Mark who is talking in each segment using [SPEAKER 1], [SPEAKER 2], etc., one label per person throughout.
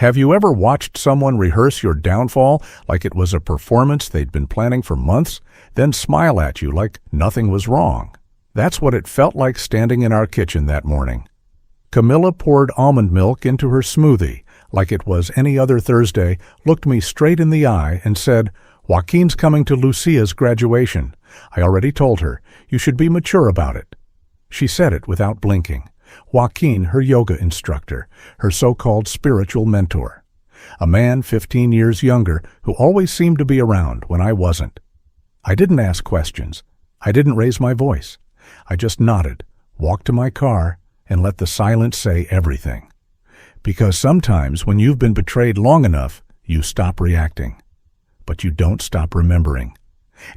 [SPEAKER 1] Have you ever watched someone rehearse your downfall like it was a performance they'd been planning for months, then smile at you like nothing was wrong? That's what it felt like standing in our kitchen that morning. Camilla poured almond milk into her smoothie like it was any other Thursday, looked me straight in the eye, and said, "Joaquin's coming to Lucia's graduation. I already told her. You should be mature about it." She said it without blinking. Joaquin, her yoga instructor, her so-called spiritual mentor. A man 15 years younger who always seemed to be around when I wasn't. I didn't ask questions. I didn't raise my voice. I just nodded, walked to my car, and let the silence say everything. Because sometimes when you've been betrayed long enough, you stop reacting. But you don't stop remembering.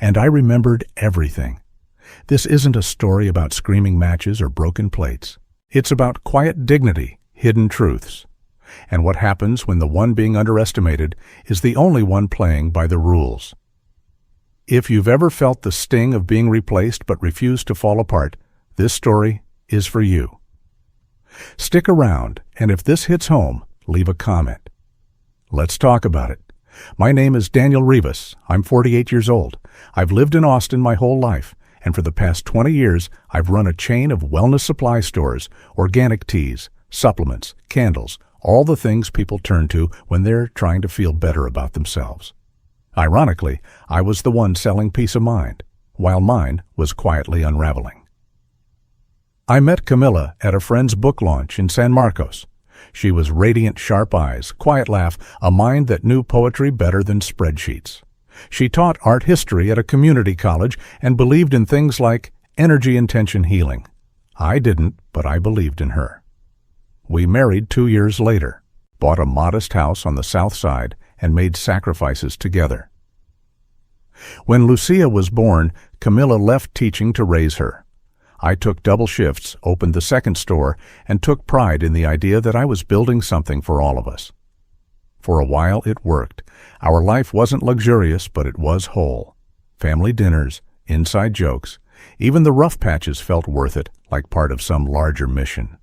[SPEAKER 1] And I remembered everything. This isn't a story about screaming matches or broken plates. It's about quiet dignity, hidden truths, and what happens when the one being underestimated is the only one playing by the rules. If you've ever felt the sting of being replaced but refused to fall apart, this story is for you. Stick around, and if this hits home, leave a comment. Let's talk about it. My name is Daniel Rivas. I'm 48 years old. I've lived in Austin my whole life, and for the past 20 years, I've run a chain of wellness supply stores, organic teas, supplements, candles, all the things people turn to when they're trying to feel better about themselves. Ironically, I was the one selling peace of mind, while mine was quietly unraveling. I met Camilla at a friend's book launch in San Marcos. She was radiant, sharp eyes, quiet laugh, a mind that knew poetry better than spreadsheets. She taught art history at a community college and believed in things like energy intention healing. I didn't, but I believed in her. We married 2 years later, bought a modest house on the south side, and made sacrifices together. When Lucia was born, Camilla left teaching to raise her. I took double shifts, opened the second store, and took pride in the idea that I was building something for all of us. For a while it worked. Our life wasn't luxurious, but it was whole. Family dinners, inside jokes, even the rough patches felt worth it, like part of some larger mission.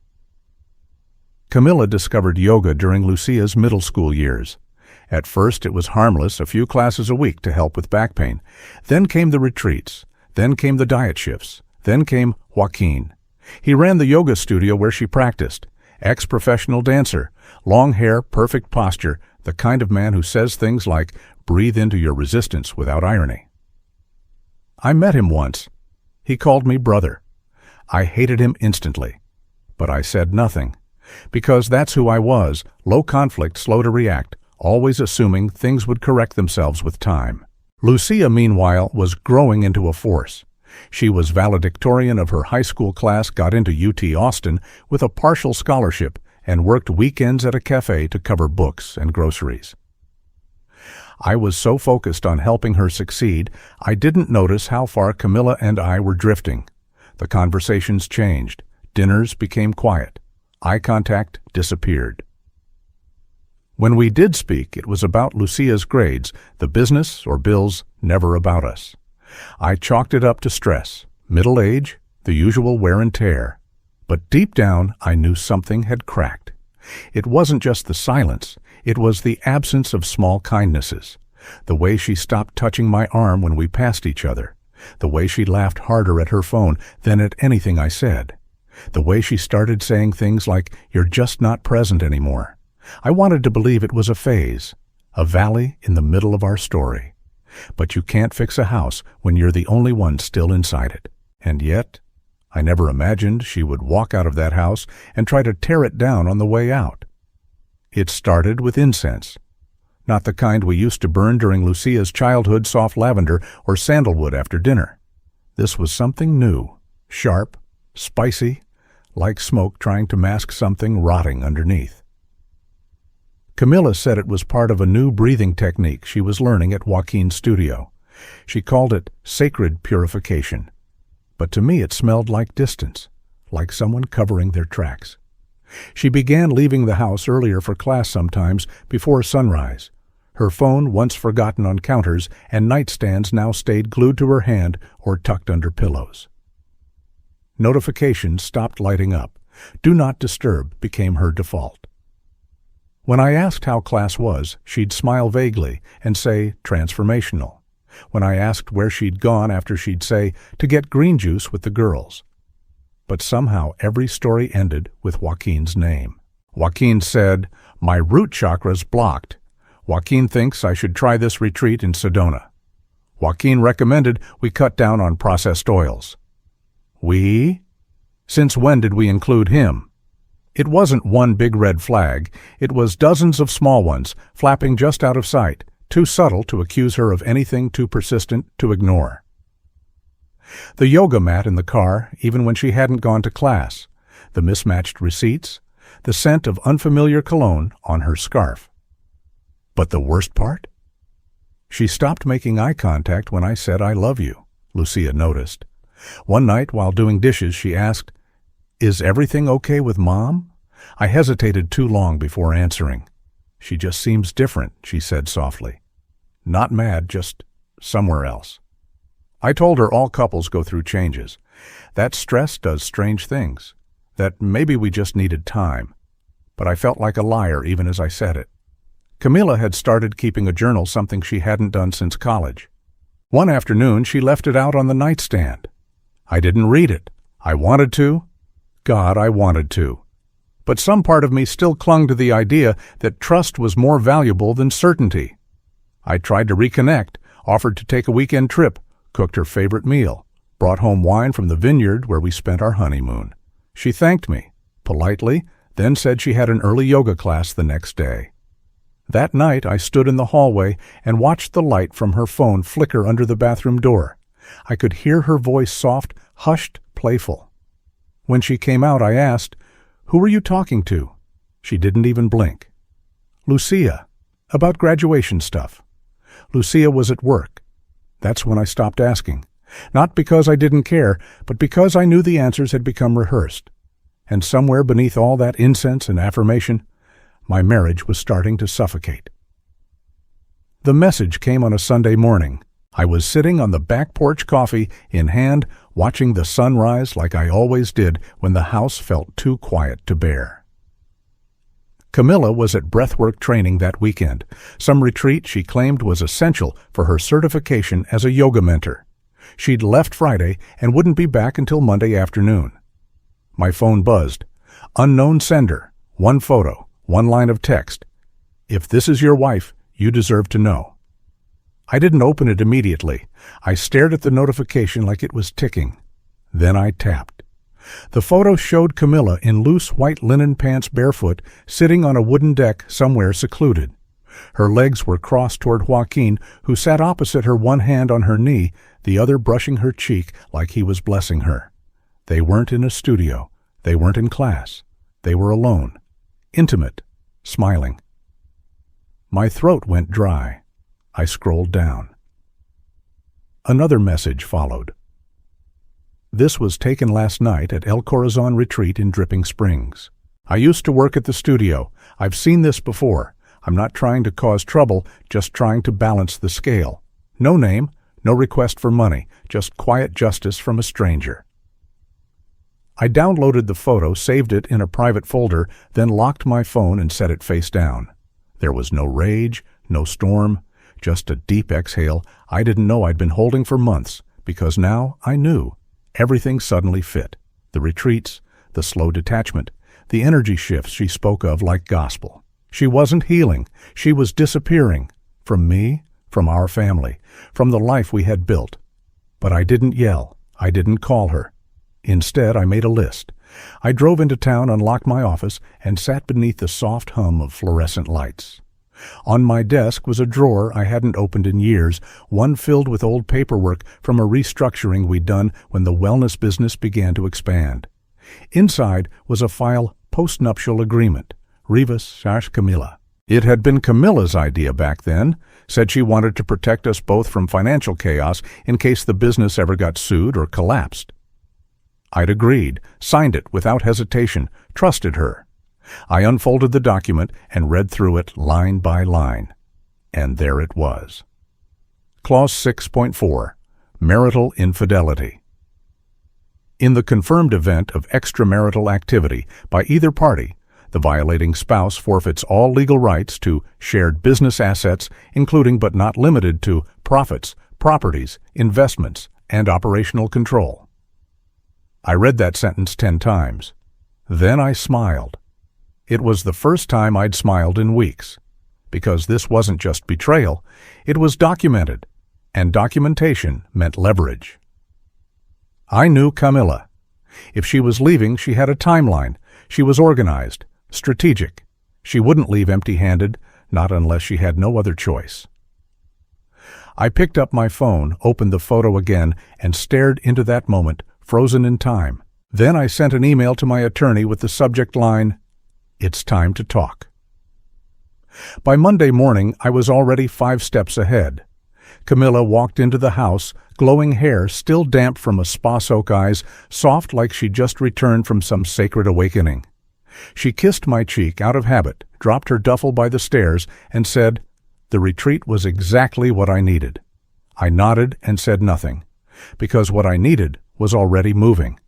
[SPEAKER 1] Camilla discovered yoga during Lucia's middle school years. At first it was harmless, a few classes a week to help with back pain. Then came the retreats. Then came the diet shifts. Then came Joaquin. He ran the yoga studio where she practiced. Ex-professional dancer, long hair, perfect posture, the kind of man who says things like, "Breathe into your resistance," without irony. I met him once. He called me brother. I hated him instantly. But I said nothing. Because that's who I was, low conflict, slow to react, always assuming things would correct themselves with time. Lucia, meanwhile, was growing into a force. She was valedictorian of her high school class, got into UT Austin with a partial scholarship, and worked weekends at a cafe to cover books and groceries. I was so focused on helping her succeed, I didn't notice how far Camilla and I were drifting. The conversations changed. Dinners became quiet. Eye contact disappeared. When we did speak, it was about Lucia's grades, the business or bills, never about us. I chalked it up to stress, middle age, the usual wear and tear. But deep down, I knew something had cracked. It wasn't just the silence, it was the absence of small kindnesses. The way she stopped touching my arm when we passed each other. The way she laughed harder at her phone than at anything I said. The way she started saying things like, "You're just not present anymore." I wanted to believe it was a phase, a valley in the middle of our story. But you can't fix a house when you're the only one still inside it. And yet, I never imagined she would walk out of that house and try to tear it down on the way out. It started with incense. Not the kind we used to burn during Lucia's childhood, soft lavender or sandalwood after dinner. This was something new, sharp, spicy, like smoke trying to mask something rotting underneath. Camilla said it was part of a new breathing technique she was learning at Joaquin's studio. She called it sacred purification. But to me it smelled like distance, like someone covering their tracks. She began leaving the house earlier for class sometimes before sunrise. Her phone, once forgotten on counters and nightstands, now stayed glued to her hand or tucked under pillows. Notifications stopped lighting up. Do not disturb became her default. When I asked how class was, she'd smile vaguely and say, transformational. When I asked where she'd gone after, she'd say, to get green juice with the girls. But somehow every story ended with Joaquin's name. Joaquin said, my root chakra's blocked. Joaquin thinks I should try this retreat in Sedona. Joaquin recommended we cut down on processed oils. We? Since when did we include him? It wasn't one big red flag. It was dozens of small ones, flapping just out of sight, too subtle to accuse her of anything too persistent to ignore. The yoga mat in the car, even when she hadn't gone to class, the mismatched receipts, the scent of unfamiliar cologne on her scarf. But the worst part? She stopped making eye contact when I said I love you, Lucia noticed. One night while doing dishes, she asked, is everything okay with Mom? I hesitated too long before answering. She just seems different, she said softly. Not mad, just somewhere else. I told her all couples go through changes. That stress does strange things. That maybe we just needed time. But I felt like a liar even as I said it. Camila had started keeping a journal, something she hadn't done since college. One afternoon, she left it out on the nightstand. I didn't read it. I wanted to. God, I wanted to. But some part of me still clung to the idea that trust was more valuable than certainty. I tried to reconnect, offered to take a weekend trip, cooked her favorite meal, brought home wine from the vineyard where we spent our honeymoon. She thanked me, politely, then said she had an early yoga class the next day. That night I stood in the hallway and watched the light from her phone flicker under the bathroom door. I could hear her voice soft, hushed, playful. When she came out, I asked, who were you talking to? She didn't even blink. Lucia, about graduation stuff. Lucia was at work. That's when I stopped asking. Not because I didn't care, but because I knew the answers had become rehearsed. And somewhere beneath all that incense and affirmation, my marriage was starting to suffocate. The message came on a Sunday morning. I was sitting on the back porch, coffee in hand, watching the sun rise like I always did when the house felt too quiet to bear. Camila was at breathwork training that weekend, some retreat she claimed was essential for her certification as a yoga mentor. She'd left Friday and wouldn't be back until Monday afternoon. My phone buzzed. Unknown sender. One photo. One line of text. If this is your wife, you deserve to know. I didn't open it immediately. I stared at the notification like it was ticking. Then I tapped. The photo showed Camila in loose white linen pants, barefoot, sitting on a wooden deck somewhere secluded. Her legs were crossed toward Joaquin, who sat opposite her, one hand on her knee, the other brushing her cheek like he was blessing her. They weren't in a studio. They weren't in class. They were alone. Intimate, smiling. My throat went dry. I scrolled down. Another message followed. This was taken last night at El Corazon Retreat in Dripping Springs. I used to work at the studio. I've seen this before. I'm not trying to cause trouble, just trying to balance the scale. No name, no request for money, just quiet justice from a stranger. I downloaded the photo, saved it in a private folder, then locked my phone and set it face down. There was no rage, no storm, just a deep exhale I didn't know I'd been holding for months, because now I knew. Everything suddenly fit. The retreats, the slow detachment, the energy shifts she spoke of like gospel. She wasn't healing. She was disappearing. From me, from our family, from the life we had built. But I didn't yell. I didn't call her. Instead, I made a list. I drove into town, unlocked my office, and sat beneath the soft hum of fluorescent lights. On my desk was a drawer I hadn't opened in years, one filled with old paperwork from a restructuring we'd done when the wellness business began to expand. Inside was a file post-nuptial agreement, Rivas / Camila. It had been Camila's idea back then, said she wanted to protect us both from financial chaos in case the business ever got sued or collapsed. I'd agreed, signed it without hesitation, trusted her. I unfolded the document and read through it line by line. And there it was. Clause 6.4. Marital infidelity. In the confirmed event of extramarital activity by either party, The violating spouse forfeits all legal rights to shared business assets, including but not limited to profits, properties, investments, and operational control. I read that sentence 10 times. Then I smiled. It was the first time I'd smiled in weeks, because this wasn't just betrayal, it was documented, and documentation meant leverage. I knew Camilla. If she was leaving, she had a timeline. She was organized, strategic. She wouldn't leave empty-handed, not unless she had no other choice. I picked up my phone, opened the photo again, and stared into that moment, frozen in time. Then I sent an email to my attorney with the subject line, "It's time to talk." By Monday morning, I was already 5 steps ahead. Camilla walked into the house, glowing hair still damp from a spa-soak eyes, soft like she'd just returned from some sacred awakening. She kissed my cheek out of habit, dropped her duffel by the stairs, and said, "The retreat was exactly what I needed." I nodded and said nothing, because what I needed was already moving.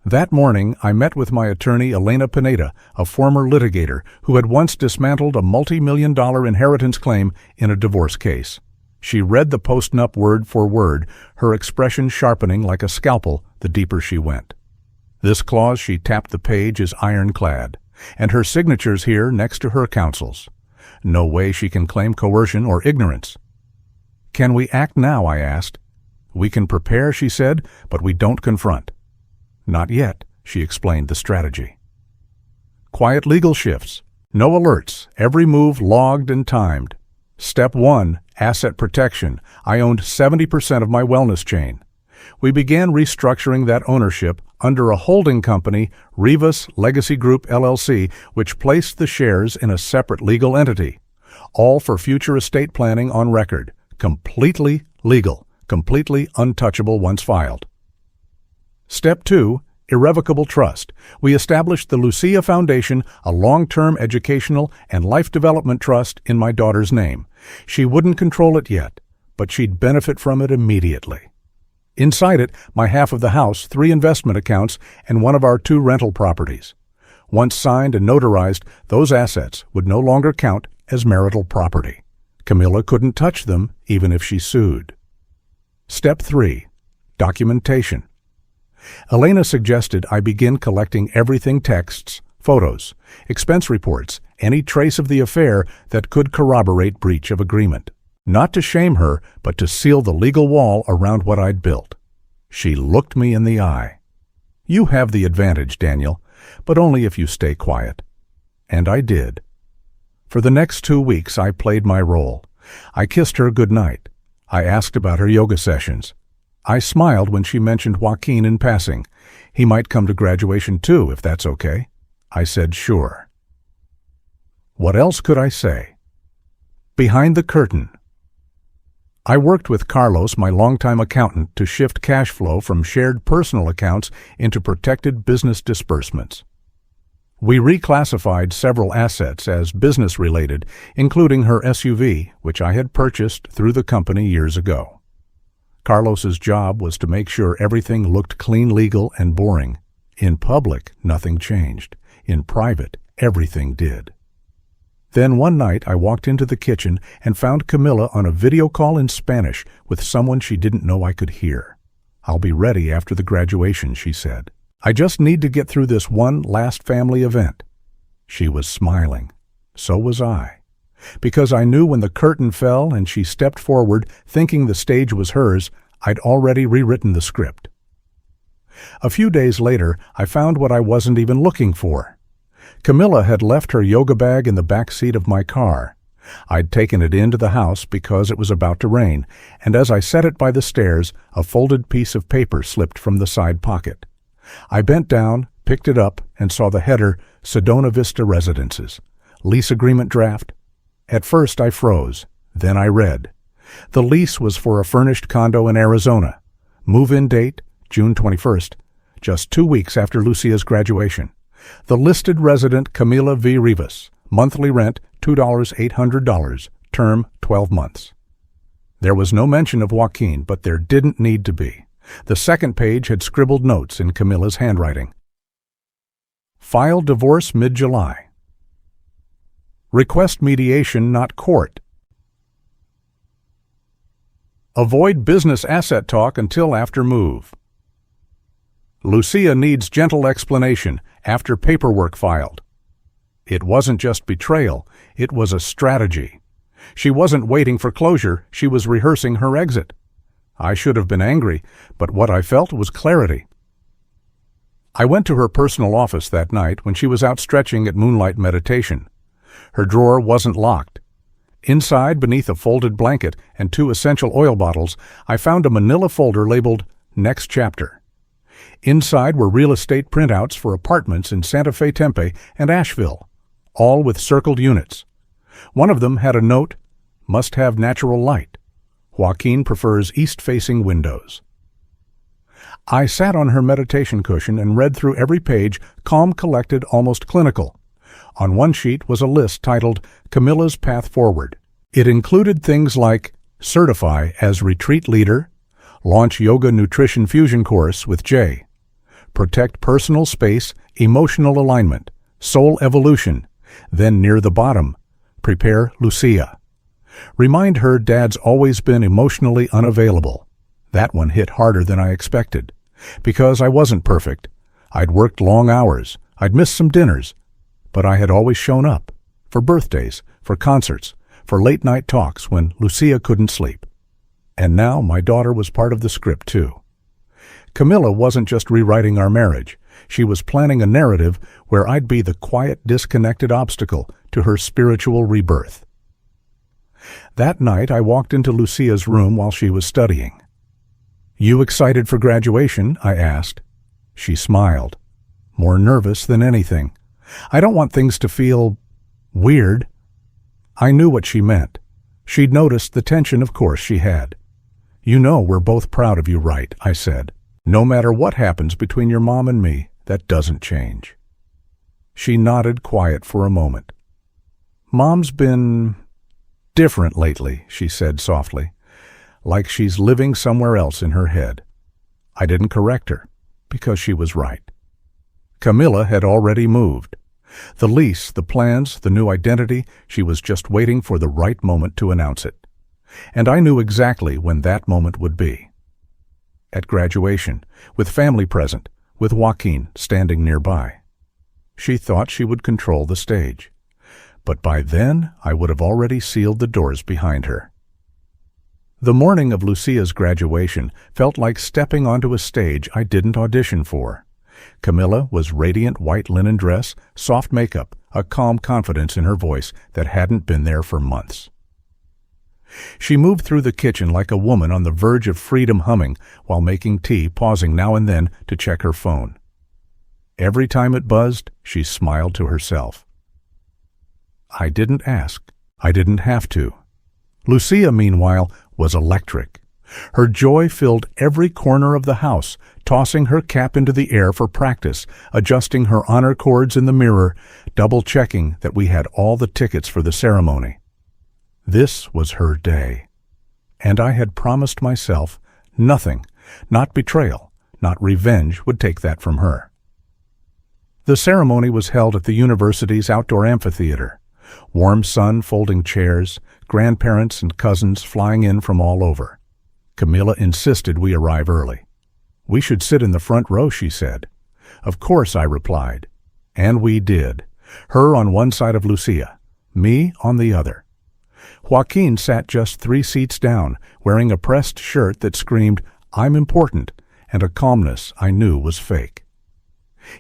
[SPEAKER 1] That morning, I met with my attorney Elena Pineda, a former litigator who had once dismantled a multi-million-dollar inheritance claim in a divorce case. She read the post-nup word for word, her expression sharpening like a scalpel the deeper she went. This clause she tapped the page is ironclad, and her signature's here next to her counsel's. No way she can claim coercion or ignorance. "Can we act now?" I asked. "We can prepare," she said, "but we don't confront." "Not yet," she explained the strategy. Quiet legal shifts. No alerts. Every move logged and timed. Step 1, asset protection. I owned 70% of my wellness chain. We began restructuring that ownership under a holding company, Rivas Legacy Group LLC, which placed the shares in a separate legal entity. All for future estate planning on record. Completely legal. Completely untouchable once filed. Step 2, irrevocable trust. We established the Lucia Foundation, a long-term educational and life development trust in my daughter's name. She wouldn't control it yet, but she'd benefit from it immediately. Inside it, my half of the house, 3 investment accounts, and one of our 2 rental properties. Once signed and notarized, those assets would no longer count as marital property. Camilla couldn't touch them even if she sued. Step 3, documentation. Elena suggested I begin collecting everything: texts, photos, expense reports, any trace of the affair that could corroborate breach of agreement. Not to shame her, but to seal the legal wall around what I'd built. She looked me in the eye. "You have the advantage, Daniel, but only if you stay quiet." And I did. For the next 2 weeks, I played my role. I kissed her goodnight. I asked about her yoga sessions. I smiled when she mentioned Joaquin in passing. "He might come to graduation too, if that's okay." I said sure. What else could I say? Behind the curtain. I worked with Carlos, my longtime accountant, to shift cash flow from shared personal accounts into protected business disbursements. We reclassified several assets as business-related, including her SUV, which I had purchased through the company years ago. Carlos's job was to make sure everything looked clean, legal, and boring. In public, nothing changed. In private, everything did. Then one night I walked into the kitchen and found Camilla on a video call in Spanish with someone she didn't know I could hear. "I'll be ready after the graduation," she said. "I just need to get through this one last family event." She was smiling. So was I. Because I knew when the curtain fell and she stepped forward, thinking the stage was hers, I'd already rewritten the script. A few days later, I found what I wasn't even looking for. Camilla had left her yoga bag in the back seat of my car. I'd taken it into the house because it was about to rain, and as I set it by the stairs, a folded piece of paper slipped from the side pocket. I bent down, picked it up, and saw the header, Sedona Vista Residences. Lease agreement draft. At first I froze. Then I read. The lease was for a furnished condo in Arizona. Move-in date, June 21st, just 2 weeks after Lucia's graduation. The listed resident, Camila V. Rivas. Monthly rent, $2,800. Term, 12 months. There was no mention of Joaquin, but there didn't need to be. The second page had scribbled notes in Camilla's handwriting. File divorce mid-July. Request mediation, not court. Avoid business asset talk until after move. Lucia needs gentle explanation after paperwork filed. It wasn't just betrayal, it was a strategy. She wasn't waiting for closure, she was rehearsing her exit. I should have been angry, but what I felt was clarity. I went to her personal office that night when she was out stretching at moonlight meditation. Her drawer wasn't locked. Inside, beneath a folded blanket and 2 essential oil bottles, I found a manila folder labeled Next Chapter. Inside were real estate printouts for apartments in Santa Fe, Tempe, and Asheville, all with circled units. One of them had a note, "Must have natural light. Joaquin prefers east-facing windows." I sat on her meditation cushion and read through every page, calm, collected, almost clinical. On one sheet was a list titled Camilla's Path Forward. It included things like certify as retreat leader, launch yoga nutrition fusion course with Jay, protect personal space, emotional alignment, soul evolution, then near the bottom, prepare Lucia. Remind her Dad's always been emotionally unavailable. That one hit harder than I expected. Because I wasn't perfect. I'd worked long hours. I'd missed some dinners. But I had always shown up. For birthdays, for concerts, for late-night talks when Lucia couldn't sleep. And now my daughter was part of the script, too. Camilla wasn't just rewriting our marriage. She was planning a narrative where I'd be the quiet, disconnected obstacle to her spiritual rebirth. That night I walked into Lucia's room while she was studying. "You excited for graduation?" I asked. She smiled, more nervous than anything. "I don't want things to feel weird." I knew what she meant. She'd noticed the tension, of course she had. "You know we're both proud of you, right?" I said. "No matter what happens between your mom and me, that doesn't change." She nodded, quiet for a moment. "Mom's been different lately," she said softly, like she's living somewhere else in her head. I didn't correct her, because she was right. Camilla had already moved. The lease, the plans, the new identity, she was just waiting for the right moment to announce it. And I knew exactly when that moment would be. At graduation, with family present, with Joaquin standing nearby. She thought she would control the stage. But by then, I would have already sealed the doors behind her. The morning of Lucia's graduation felt like stepping onto a stage I didn't audition for. Camilla was radiant white linen dress, soft makeup, a calm confidence in her voice that hadn't been there for months. She moved through the kitchen like a woman on the verge of freedom, humming while making tea, pausing now and then to check her phone. Every time it buzzed, she smiled to herself. I didn't ask. I didn't have to. Lucia, meanwhile, was electric. Her joy filled every corner of the house, tossing her cap into the air for practice, adjusting her honor cords in the mirror, double-checking that we had all the tickets for the ceremony. This was her day. And I had promised myself nothing, not betrayal, not revenge, would take that from her. The ceremony was held at the university's outdoor amphitheater. Warm sun, folding chairs, grandparents and cousins flying in from all over. Camilla insisted we arrive early. "We should sit in the front row," she said. "Of course," I replied. And we did. Her on one side of Lucia, me on the other. Joaquin sat just 3 seats down, wearing a pressed shirt that screamed, "I'm important," and a calmness I knew was fake.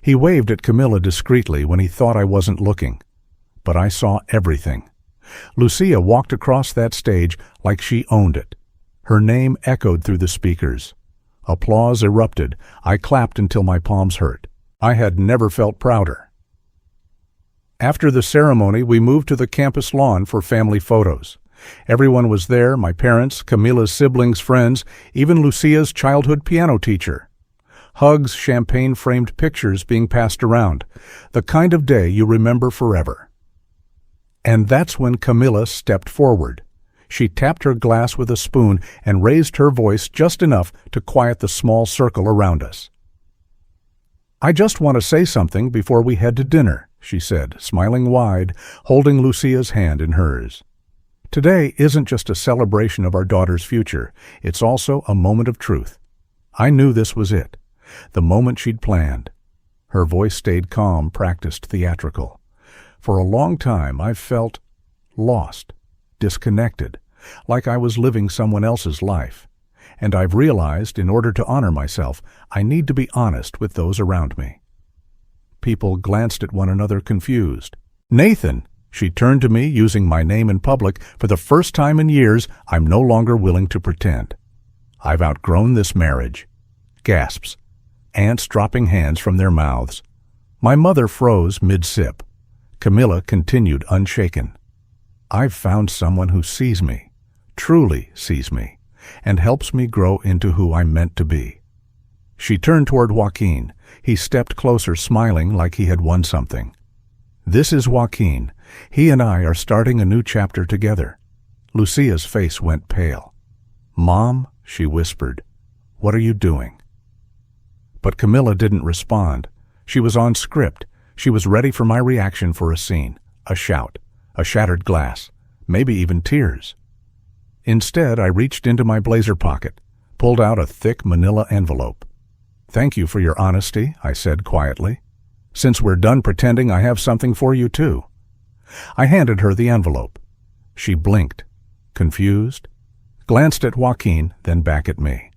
[SPEAKER 1] He waved at Camilla discreetly when he thought I wasn't looking. But I saw everything. Lucia walked across that stage like she owned it. Her name echoed through the speakers. Applause erupted. I clapped until my palms hurt. I had never felt prouder. After the ceremony, we moved to the campus lawn for family photos. Everyone was there, my parents, Camilla's siblings, friends, even Lucia's childhood piano teacher. Hugs, champagne-framed pictures being passed around. The kind of day you remember forever. And that's when Camilla stepped forward. She tapped her glass with a spoon and raised her voice just enough to quiet the small circle around us. "I just want to say something before we head to dinner," she said, smiling wide, holding Lucia's hand in hers. "Today isn't just a celebration of our daughter's future, it's also a moment of truth. I knew this was it, the moment she'd planned." Her voice stayed calm, practiced theatrical. "For a long time I've felt lost, disconnected, like I was living someone else's life. And I've realized, in order to honor myself, I need to be honest with those around me." People glanced at one another confused. "Nathan!" She turned to me, using my name in public. "For the first time in years, I'm no longer willing to pretend. I've outgrown this marriage." Gasps. Aunts dropping hands from their mouths. My mother froze mid-sip. Camilla continued unshaken. "I've found someone who sees me, truly sees me, and helps me grow into who I'm meant to be." She turned toward Joaquin. He stepped closer, smiling like he had won something. "This is Joaquin. He and I are starting a new chapter together." Lucia's face went pale. "Mom," she whispered, "what are you doing?" But Camilla didn't respond. She was on script. She was ready for my reaction for a scene, a shout, a shattered glass, maybe even tears. Instead, I reached into my blazer pocket, pulled out a thick manila envelope. "Thank you for your honesty," I said quietly. "Since we're done pretending, I have something for you too." I handed her the envelope. She blinked, confused, glanced at Joaquin, then back at me.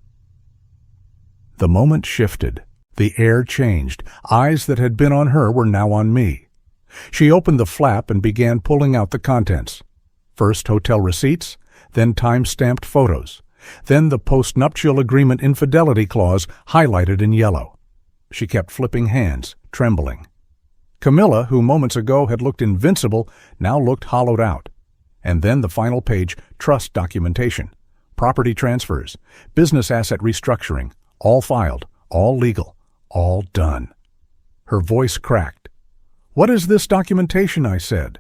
[SPEAKER 1] The moment shifted. The air changed. Eyes that had been on her were now on me. She opened the flap and began pulling out the contents. First hotel receipts, then time-stamped photos, then the post-nuptial agreement infidelity clause highlighted in yellow. She kept flipping hands, trembling. Camilla, who moments ago had looked invincible, now looked hollowed out. And then the final page, trust documentation, property transfers, business asset restructuring, all filed, all legal, all done. Her voice cracked. "What is this documentation?" I said.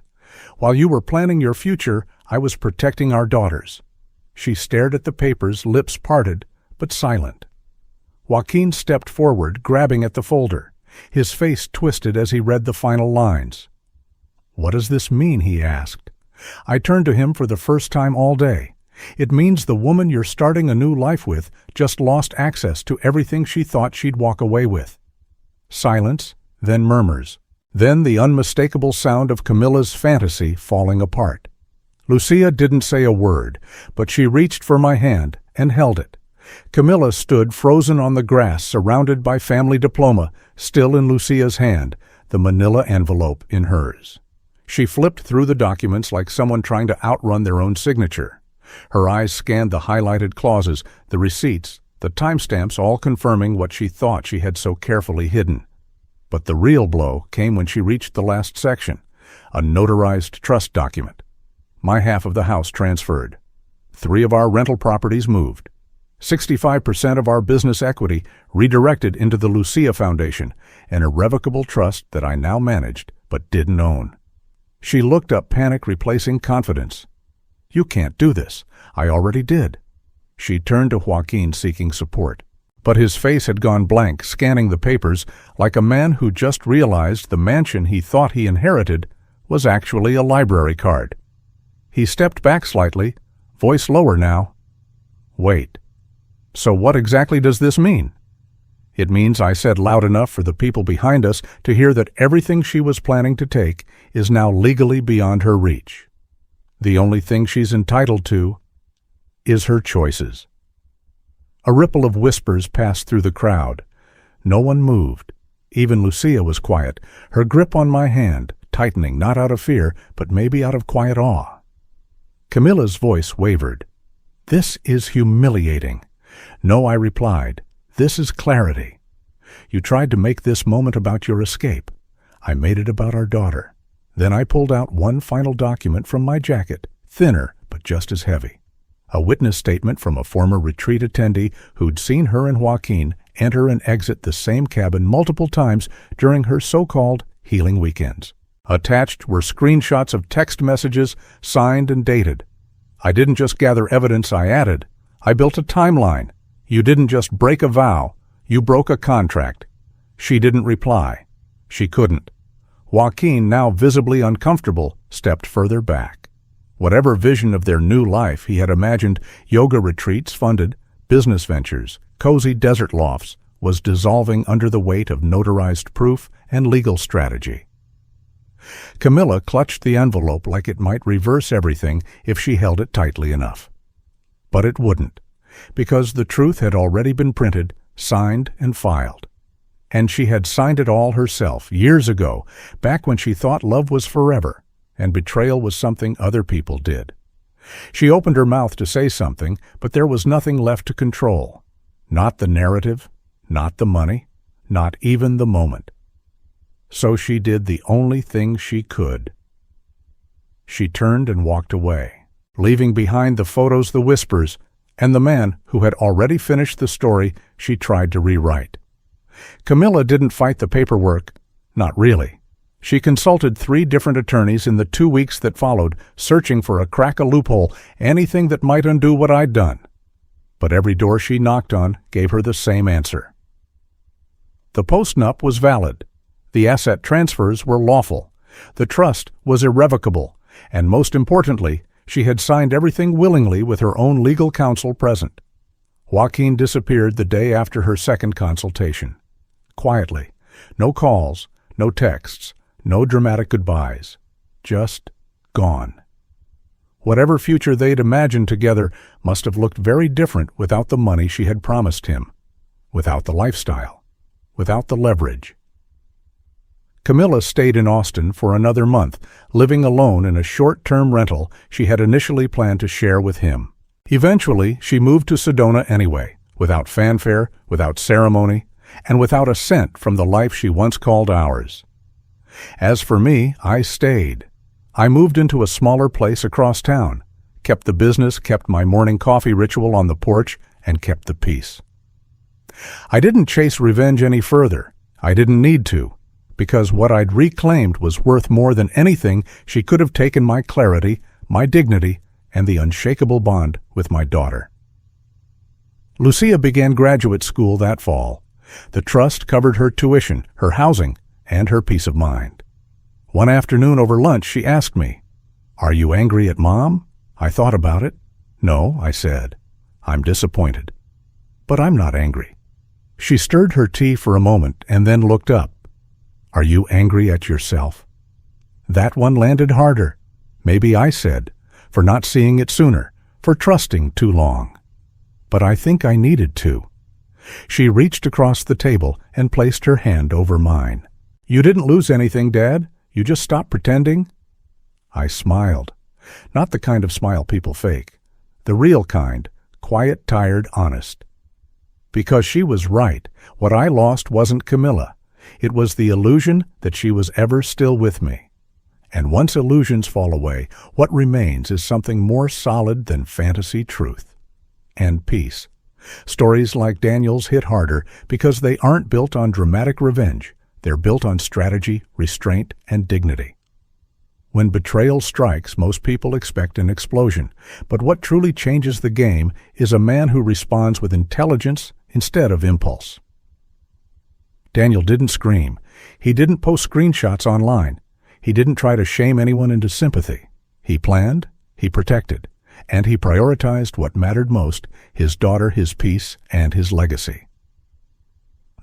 [SPEAKER 1] "While you were planning your future, I was protecting our daughters." She stared at the papers, lips parted, but silent. Joaquin stepped forward, grabbing at the folder. His face twisted as he read the final lines. "What does this mean?" he asked. I turned to him for the first time all day. "It means the woman you're starting a new life with just lost access to everything she thought she'd walk away with." Silence, then murmurs. Then the unmistakable sound of Camilla's fantasy falling apart. Lucia didn't say a word, but she reached for my hand and held it. Camilla stood frozen on the grass, surrounded by family diploma, still in Lucia's hand, the manila envelope in hers. She flipped through the documents like someone trying to outrun their own signature. Her eyes scanned the highlighted clauses, the receipts, the timestamps, all confirming what she thought she had so carefully hidden. But the real blow came when she reached the last section, a notarized trust document. My half of the house transferred. 3 of our rental properties moved. 65% of our business equity redirected into the Lucia Foundation, an irrevocable trust that I now managed but didn't own. She looked up, panic replacing confidence. "You can't do this. I already did." She turned to Joaquin, seeking support. But his face had gone blank, scanning the papers like a man who just realized the mansion he thought he inherited was actually a library card. He stepped back slightly, voice lower now. "Wait. So what exactly does this mean?" "It means," I said loud enough for the people behind us to hear, "that everything she was planning to take is now legally beyond her reach. The only thing she's entitled to is her choices." A ripple of whispers passed through the crowd. No one moved. Even Lucia was quiet, her grip on my hand tightening, not out of fear, but maybe out of quiet awe. Camilla's voice wavered. "This is humiliating." "No," I replied. "This is clarity. You tried to make this moment about your escape. I made it about our daughter." Then I pulled out one final document from my jacket, thinner but just as heavy. A witness statement from a former retreat attendee who'd seen her and Joaquin enter and exit the same cabin multiple times during her so-called healing weekends. Attached were screenshots of text messages, signed and dated. I didn't just gather evidence, I added. I built a timeline. You didn't just break a vow, you broke a contract. She didn't reply. She couldn't. Joaquin, now visibly uncomfortable, stepped further back. Whatever vision of their new life he had imagined, yoga retreats funded, business ventures, cozy desert lofts, was dissolving under the weight of notarized proof and legal strategy. Camilla clutched the envelope like it might reverse everything if she held it tightly enough. But it wouldn't, because the truth had already been printed, signed, and filed. And she had signed it all herself, years ago, back when she thought love was forever, and betrayal was something other people did. She opened her mouth to say something, but there was nothing left to control. Not the narrative, not the money, not even the moment. So she did the only thing she could. She turned and walked away, leaving behind the photos, the whispers, and the man who had already finished the story she tried to rewrite. Camilla didn't fight the paperwork. Not really. She consulted 3 different attorneys in the 2 weeks that followed, searching for a crack, a loophole, anything that might undo what I'd done. But every door she knocked on gave her the same answer. The postnup was valid. The asset transfers were lawful. The trust was irrevocable. And most importantly, she had signed everything willingly with her own legal counsel present. Joaquin disappeared the day after her second consultation. Quietly. No calls, no texts, no dramatic goodbyes. Just gone. Whatever future they'd imagined together must have looked very different without the money she had promised him, without the lifestyle, without the leverage. Camilla stayed in Austin for another month, living alone in a short-term rental she had initially planned to share with him. Eventually, she moved to Sedona anyway, without fanfare, without ceremony, and without a cent from the life she once called ours. As for me, I stayed. I moved into a smaller place across town, kept the business, kept my morning coffee ritual on the porch, and kept the peace. I didn't chase revenge any further. I didn't need to, because what I'd reclaimed was worth more than anything she could have taken: my clarity, my dignity, and the unshakable bond with my daughter. Lucia began graduate school that fall. The trust covered her tuition, her housing, and her peace of mind. One afternoon over lunch, she asked me, "Are you angry at Mom?" I thought about it. "No," I said. "I'm disappointed. But I'm not angry." She stirred her tea for a moment and then looked up. "Are you angry at yourself?" That one landed harder. Maybe I said, for not seeing it sooner, for trusting too long. But I think I needed to. She reached across the table and placed her hand over mine. "You didn't lose anything, Dad. You just stopped pretending." I smiled. Not the kind of smile people fake. The real kind, quiet, tired, honest. Because she was right. What I lost wasn't Camilla. It was the illusion that she was ever still with me. And once illusions fall away, what remains is something more solid than fantasy truth. And peace. Stories like Daniel's hit harder because they aren't built on dramatic revenge. They're built on strategy, restraint, and dignity. When betrayal strikes, most people expect an explosion. But what truly changes the game is a man who responds with intelligence instead of impulse. Daniel didn't scream. He didn't post screenshots online. He didn't try to shame anyone into sympathy. He planned, he protected, and he prioritized what mattered most: his daughter, his peace, and his legacy.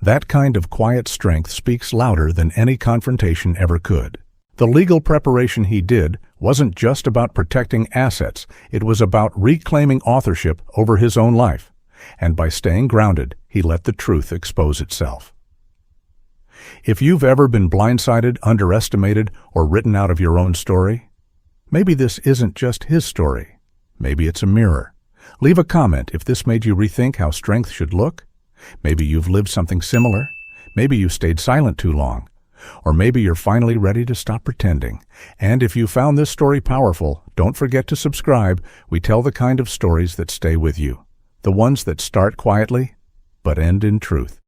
[SPEAKER 1] That kind of quiet strength speaks louder than any confrontation ever could. The legal preparation he did wasn't just about protecting assets. It was about reclaiming authorship over his own life. And by staying grounded, he let the truth expose itself. If you've ever been blindsided, underestimated, or written out of your own story, maybe this isn't just his story. Maybe it's a mirror. Leave a comment if this made you rethink how strength should look. Maybe you've lived something similar. Maybe you stayed silent too long. Or maybe you're finally ready to stop pretending. And if you found this story powerful, don't forget to subscribe. We tell the kind of stories that stay with you. The ones that start quietly, but end in truth.